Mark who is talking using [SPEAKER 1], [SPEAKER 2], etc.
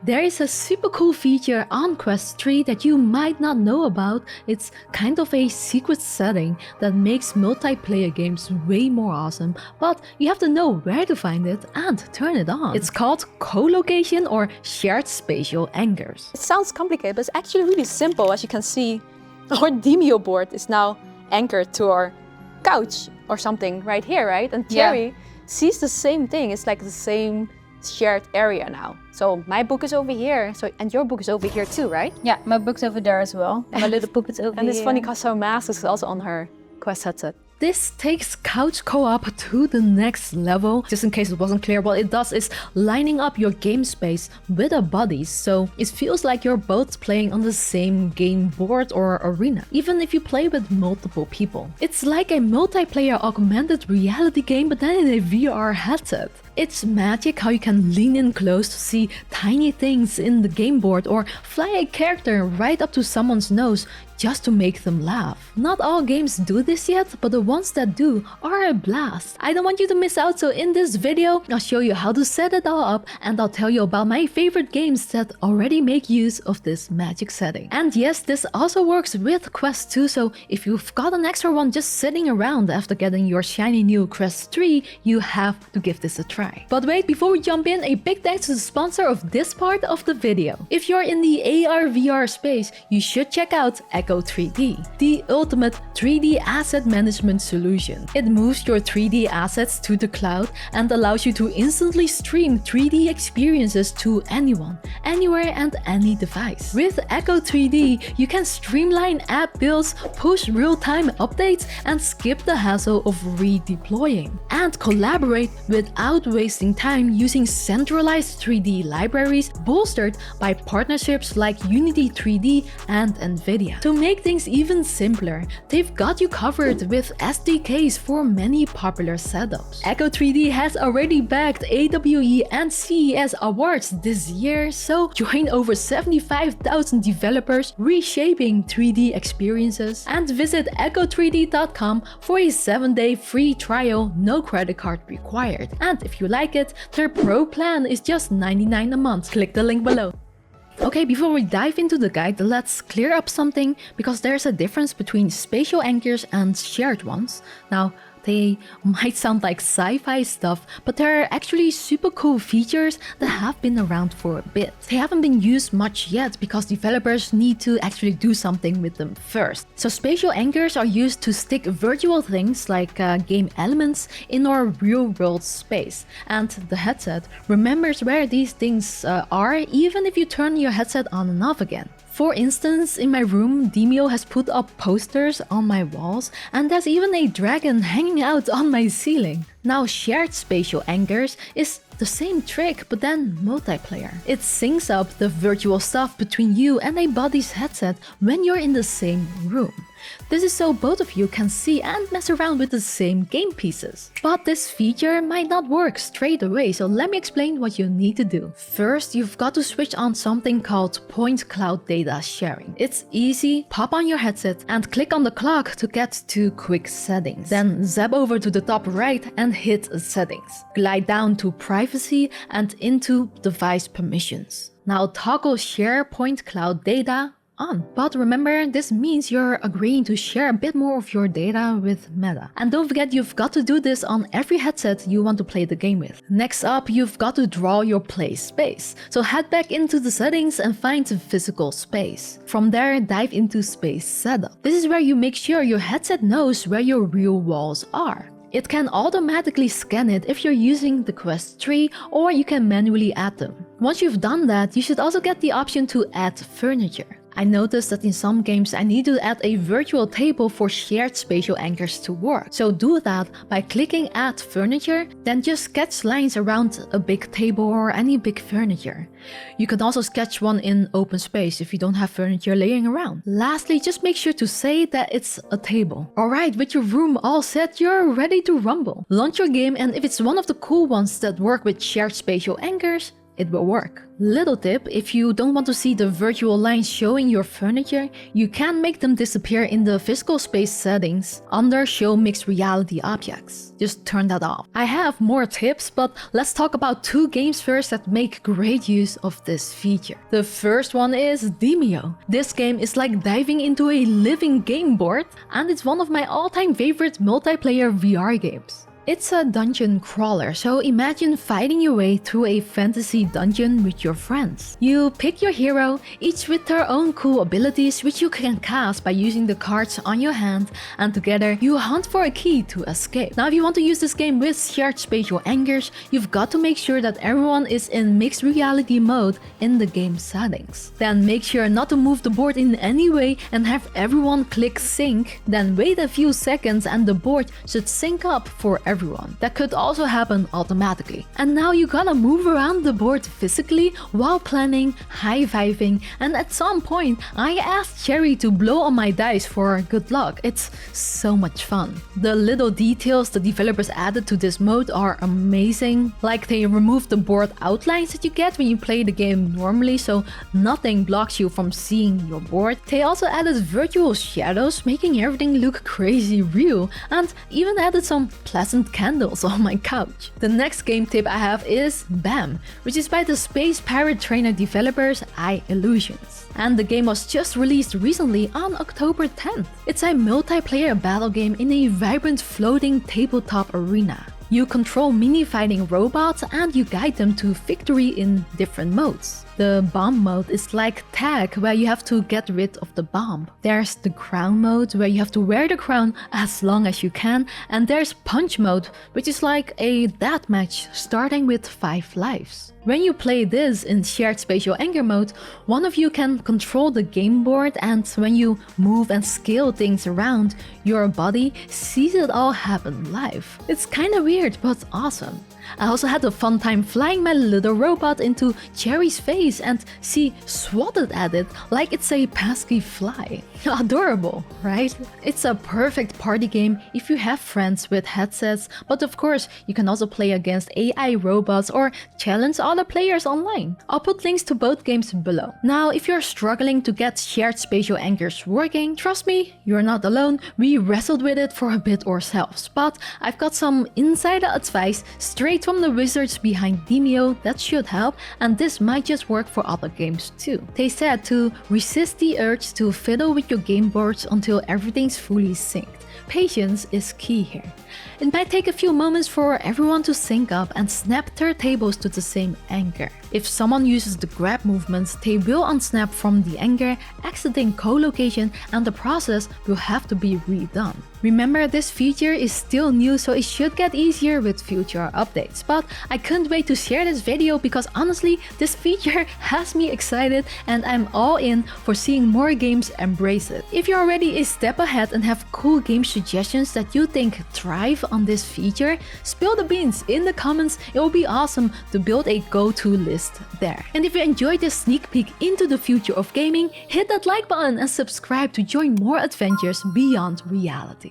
[SPEAKER 1] There is a super cool feature on Quest 3 that you might not know about. It's kind of a secret setting that makes multiplayer games way more awesome, but you have to know where to find it and turn it on. It's called co-location or shared spatial anchors.
[SPEAKER 2] It sounds complicated, but it's actually really simple. As you can see, our Demio board is now anchored to our couch or something right here, right? And Cherry sees the same thing. It's like the same shared area now. So my book is over here, and your book is over here too, right?
[SPEAKER 3] Yeah, my book's over there as well. And my little puppet's over
[SPEAKER 2] and
[SPEAKER 3] here.
[SPEAKER 2] it's funny because her mask is also on her Quest headset.
[SPEAKER 1] This takes couch co-op to the next level. Just in case it wasn't clear, what it does is lining up your game space with a buddies, so it feels like you're both playing on the same game board or arena, even if you play with multiple people. It's like a multiplayer augmented reality game, but then in a VR headset. It's magic how you can lean in close to see tiny things in the game board or fly a character right up to someone's nose just to make them laugh. Not all games do this yet, but the ones that do are a blast. I don't want you to miss out, so in this video, I'll show you how to set it all up and I'll tell you about my favorite games that already make use of this magic setting. And yes, this also works with Quest 2, so if you've got an extra one just sitting around after getting your shiny new Quest 3, you have to give this a try. But wait, before we jump in, a big thanks to the sponsor of this part of the video. If you're in the AR/VR space, you should check out Echo 3D, the ultimate 3D asset management solution. It moves your 3D assets to the cloud and allows you to instantly stream 3D experiences to anyone, anywhere and any device. With Echo 3D, you can streamline app builds, push real-time updates, and skip the hassle of redeploying, and collaborate without wasting time using centralized 3D libraries bolstered by partnerships like Unity 3D and Nvidia. To make things even simpler, they've got you covered with SDKs for many popular setups. Echo 3D has already bagged AWE and CES awards this year, so join over 75,000 developers reshaping 3D experiences, and visit echo3d.com for a 7-day free trial, no credit card required. And if you like it, their Pro plan is just $99 a month. Click the link below. Okay, before we dive into the guide, let's clear up something, because there's a difference between spatial anchors and shared ones. Now, they might sound like sci-fi stuff, but they're actually super cool features that have been around for a bit. They haven't been used much yet because developers need to actually do something with them first. So spatial anchors are used to stick virtual things like game elements in our real-world space, and the headset remembers where these things are even if you turn your headset on and off again. For instance, in my room, Demio has put up posters on my walls, and there's even a dragon hanging out on my ceiling. Now, shared spatial anchors is the same trick, but then multiplayer. It syncs up the virtual stuff between you and a buddy's headset when you're in the same room. This is so both of you can see and mess around with the same game pieces. But this feature might not work straight away, so let me explain what you need to do. First, you've got to switch on something called point cloud data sharing. It's easy, pop on your headset and click on the clock to get to quick settings. Then zap over to the top right and hit settings. Glide down to privacy and into device permissions. Now toggle share point cloud data on. But remember, this means you're agreeing to share a bit more of your data with Meta. And don't forget, you've got to do this on every headset you want to play the game with. Next up, you've got to draw your play space. So head back into the settings and find physical space. From there, dive into space setup. This is where you make sure your headset knows where your real walls are. It can automatically scan it if you're using the Quest 3, or you can manually add them. Once you've done that, you should also get the option to add furniture. I noticed that in some games I need to add a virtual table for shared spatial anchors to work. So do that by clicking Add Furniture, then just sketch lines around a big table or any big furniture. You can also sketch one in open space if you don't have furniture laying around. Lastly, just make sure to say that it's a table. Alright, with your room all set, you're ready to rumble. Launch your game, and if it's one of the cool ones that work with shared spatial anchors, it will work. Little tip, if you don't want to see the virtual lines showing your furniture, you can make them disappear in the physical space settings under Show Mixed Reality Objects. Just turn that off. I have more tips, but let's talk about 2 games first that make great use of this feature. The first one is Demeo. This game is like diving into a living game board, and it's one of my all-time favorite multiplayer VR games. It's a dungeon crawler, so imagine fighting your way through a fantasy dungeon with your friends. You pick your hero, each with their own cool abilities which you can cast by using the cards on your hand, and together you hunt for a key to escape. Now if you want to use this game with shared spatial anchors, you've got to make sure that everyone is in mixed reality mode in the game settings. Then make sure not to move the board in any way and have everyone click sync. Then wait a few seconds and the board should sync up for everyone. That could also happen automatically. And now you gotta move around the board physically while planning, high-fiving, and at some point I asked Cherry to blow on my dice for good luck. It's so much fun. The little details the developers added to this mode are amazing. Like they removed the board outlines that you get when you play the game normally, so nothing blocks you from seeing your board. They also added virtual shadows, making everything look crazy real, and even added some pleasant candles on my couch. The next game tip I have is BAM, which is by the Space Pirate Trainer developers iLlusions. And the game was just released recently on October 10th. It's a multiplayer battle game in a vibrant floating tabletop arena. You control mini-fighting robots and you guide them to victory in different modes. The bomb mode is like tag, where you have to get rid of the bomb. There's the crown mode, where you have to wear the crown as long as you can. And there's punch mode, which is like a deathmatch starting with 5 lives. When you play this in shared spatial anchor mode, one of you can control the game board, and when you move and scale things around, your body sees it all happen live. It's kinda weird, but awesome. I also had a fun time flying my little robot into Cherry's face and she swatted at it like it's a pesky fly. Adorable, right? It's a perfect party game if you have friends with headsets, but of course you can also play against AI robots or challenge other players online. I'll put links to both games below. Now, if you're struggling to get shared spatial anchors working, trust me, you're not alone. We wrestled with it for a bit ourselves, but I've got some insider advice straight from the wizards behind Demeo that should help, and this might just work for other games too. They said to resist the urge to fiddle with your game boards until everything's fully synced. Patience is key here. It might take a few moments for everyone to sync up and snap their tables to the same anchor. If someone uses the grab movements, they will unsnap from the anchor, exiting co-location, and the process will have to be redone. Remember, this feature is still new, so it should get easier with future updates. But I couldn't wait to share this video because honestly, this feature has me excited and I'm all in for seeing more games embrace it. If you're already a step ahead and have cool game suggestions that you think thrive on this feature, spill the beans in the comments. It will be awesome to build a go-to list there. And if you enjoyed this sneak peek into the future of gaming, hit that like button and subscribe to join more adventures beyond reality.